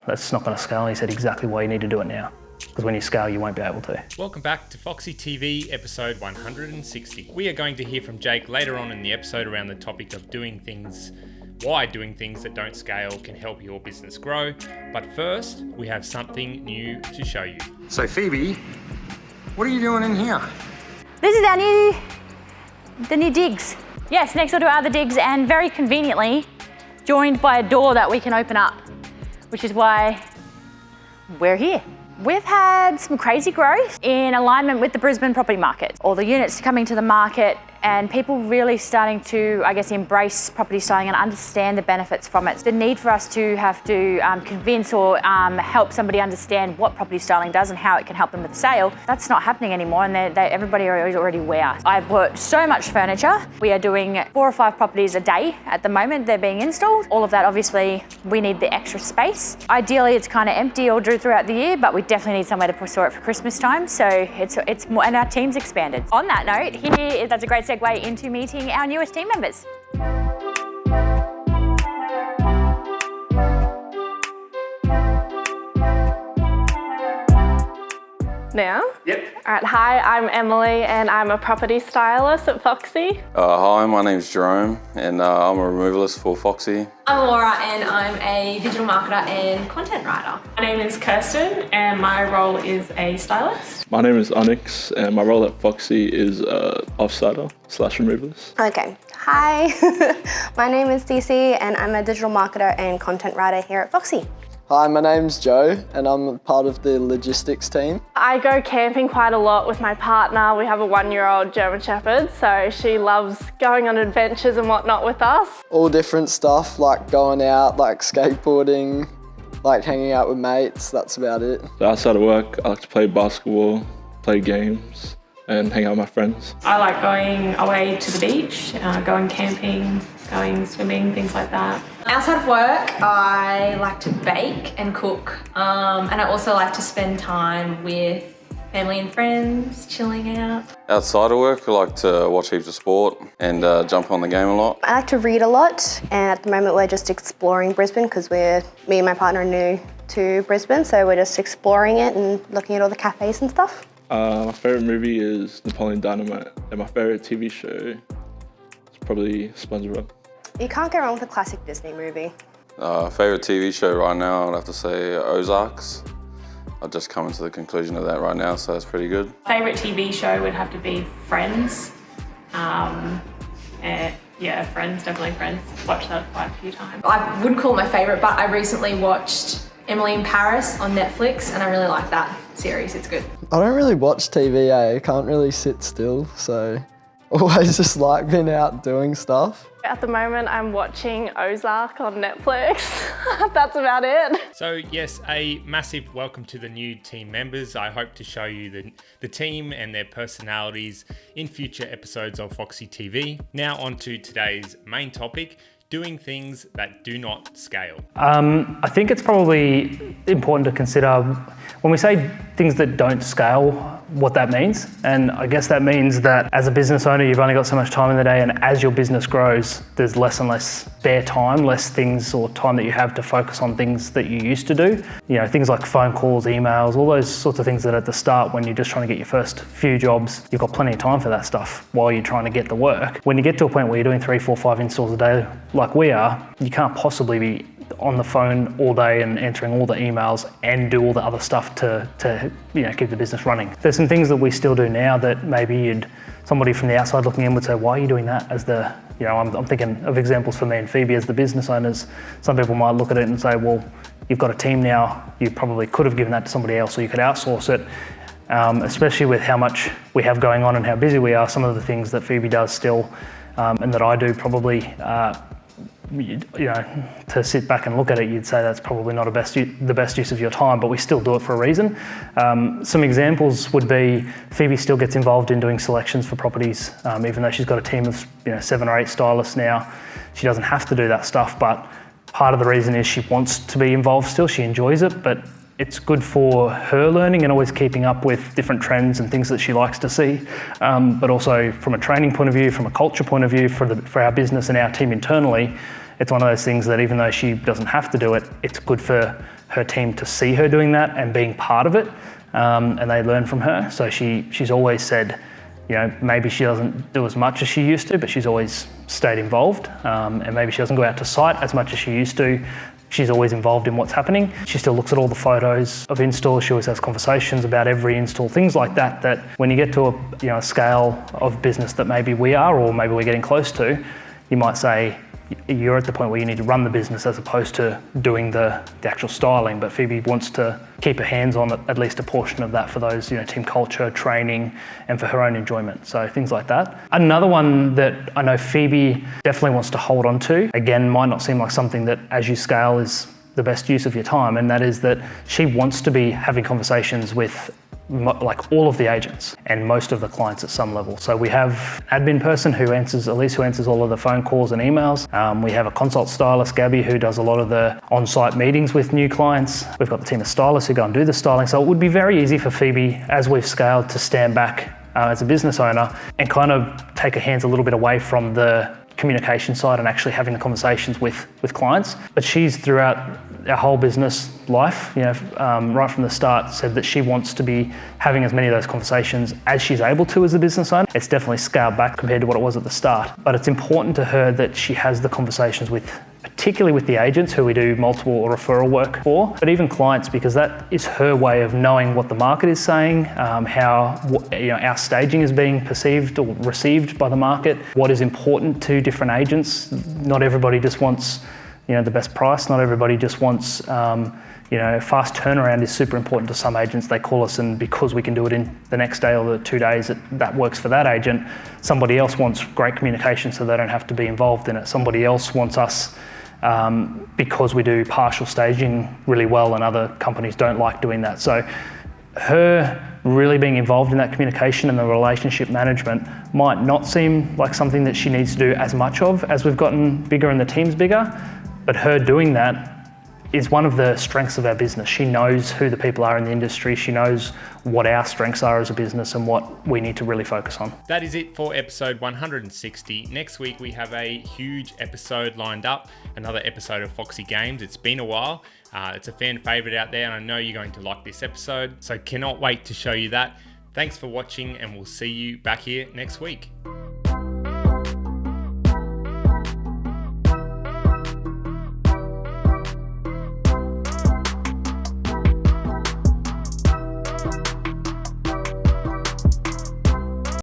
that's not going to scale. And he said exactly why you need to do it now. Because when you scale, you won't be able to. Welcome back to Foxy TV, episode 160. We are going to hear from Jake later on in the episode around the topic of why doing things that don't scale can help your business grow. But first, we have something new to show you. So Phoebe, what are you doing in here? This is the new digs. Yes, next door to our other digs, and very conveniently joined by a door that we can open up, which is why we're here. We've had some crazy growth in alignment with the Brisbane property market. All the units coming to the market and people really starting to, embrace property styling and understand the benefits from it. The need for us to have to convince or help somebody understand what property styling does and how it can help them with the sale, that's not happening anymore, and everybody is already aware. I've bought so much furniture. We are doing 4 or 5 properties a day at the moment. They're being installed. All of that, obviously, we need the extra space. Ideally, it's kind of empty all throughout the year, but we definitely need somewhere to store it for Christmas time. So it's more, and our team's expanded. On that note, that's a great segue into meeting our newest team members. Now? Yep. All right, hi, I'm Emily and I'm a property stylist at Foxy. Hi, my name's Jerome and I'm a removalist for Foxy. I'm Laura and I'm a digital marketer and content writer. My name is Kirsten and my role is a stylist. My name is Onyx and my role at Foxy is offsider/removalist. Okay, hi, my name is Cece and I'm a digital marketer and content writer here at Foxy. Hi, my name's Joe and I'm part of the logistics team. I go camping quite a lot with my partner. We have a 1-year-old German Shepherd, so she loves going on adventures and whatnot with us. All different stuff, like going out, like skateboarding, like hanging out with mates, that's about it. Outside of work, I like to play basketball, play games, and hang out with my friends. I like going away to the beach, going camping, going swimming, things like that. Outside of work, I like to bake and cook, and I also like to spend time with family and friends, chilling out. Outside of work, I like to watch heaps of sport and jump on the game a lot. I like to read a lot, and at the moment we're just exploring Brisbane because me and my partner are new to Brisbane, so we're just exploring it and looking at all the cafes and stuff. My favourite movie is Napoleon Dynamite and my favourite TV show is probably SpongeBob. You can't go wrong with a classic Disney movie. Favourite TV show right now, I'd have to say Ozarks. I've just come to the conclusion of that right now, so that's pretty good. Favourite TV show would have to be Friends. Friends, definitely Friends. Watched that quite a few times. I wouldn't call it my favourite, but I recently watched Emily in Paris on Netflix and I really like that series, it's good. I don't really watch TV, I can't really sit still, so always just like being out doing stuff. At the moment, I'm watching Ozark on Netflix. That's about it. So yes, a massive welcome to the new team members. I hope to show you the team and their personalities in future episodes of Foxy TV. Now on to today's main topic, doing things that do not scale. I think it's probably important to consider when we say things that don't scale, what that means. And I guess that means that as a business owner, you've only got so much time in the day, and as your business grows, there's less and less spare time, less things or time that you have to focus on things that you used to do. You know, things like phone calls, emails, all those sorts of things that at the start, when you're just trying to get your first few jobs, you've got plenty of time for that stuff while you're trying to get the work. When you get to a point where you're doing 3, 4, 5 installs a day, like we are, you can't possibly be on the phone all day and answering all the emails and do all the other stuff to keep the business running. There's some things that we still do now that maybe somebody from the outside looking in would say, why are you doing that? I'm thinking of examples for me and Phoebe as the business owners. Some people might look at it and say, well, you've got a team now, you probably could have given that to somebody else, or you could outsource it. Especially with how much we have going on and how busy we are, some of the things that Phoebe does still and that I do probably to sit back and look at it, you'd say that's probably not the best use of your time, but we still do it for a reason. Some examples would be Phoebe still gets involved in doing selections for properties, even though she's got a team of 7 or 8 stylists now. She doesn't have to do that stuff, but part of the reason is she wants to be involved still. She enjoys it, but it's good for her learning and always keeping up with different trends and things that she likes to see. But also from a training point of view, from a culture point of view, for our business and our team internally, it's one of those things that even though she doesn't have to do it, it's good for her team to see her doing that and being part of it, and they learn from her. So she's always said, you know, maybe she doesn't do as much as she used to, but she's always stayed involved, and maybe she doesn't go out to site as much as she used to. She's always involved in what's happening. She still looks at all the photos of installs. She always has conversations about every install, things like that, that when you get to a scale of business that maybe we are, or maybe we're getting close to, you might say, you're at the point where you need to run the business as opposed to doing the actual styling. But Phoebe wants to keep her hands on at least a portion of that for those, team culture, training, and for her own enjoyment. So things like that. Another one that I know Phoebe definitely wants to hold on to, again, might not seem like something that as you scale is the best use of your time, and that is that she wants to be having conversations with like all of the agents and most of the clients at some level. So we have an admin person who answers all of the phone calls and emails. We have a consult stylist, Gabby, who does a lot of the on-site meetings with new clients. We've got the team of stylists who go and do the styling. So it would be very easy for Phoebe, as we've scaled, to stand back as a business owner and kind of take her hands a little bit away from the communication side and actually having the conversations with clients. But she's, throughout our whole business life, right from the start, said that she wants to be having as many of those conversations as she's able to as a business owner. It's definitely scaled back compared to what it was at the start, but it's important to her that she has the conversations particularly with the agents who we do multiple referral work for, but even clients, because that is her way of knowing what the market is saying, how our staging is being perceived or received by the market, what is important to different agents. Not everybody just wants the best price. Not everybody just wants fast turnaround is super important to some agents. They call us, and because we can do it in the next day or the 2 days, that works for that agent. Somebody else wants great communication so they don't have to be involved in it. Somebody else wants us because we do partial staging really well, and other companies don't like doing that. So her really being involved in that communication and the relationship management might not seem like something that she needs to do as much of as we've gotten bigger and the team's bigger, but her doing that is one of the strengths of our business. She knows who the people are in the industry. She knows what our strengths are as a business and what we need to really focus on. That is it for episode 160. Next week, we have a huge episode lined up, another episode of Foxy Games. It's been a while. It's a fan favorite out there, and I know you're going to like this episode, so cannot wait to show you that. Thanks for watching, and we'll see you back here next week.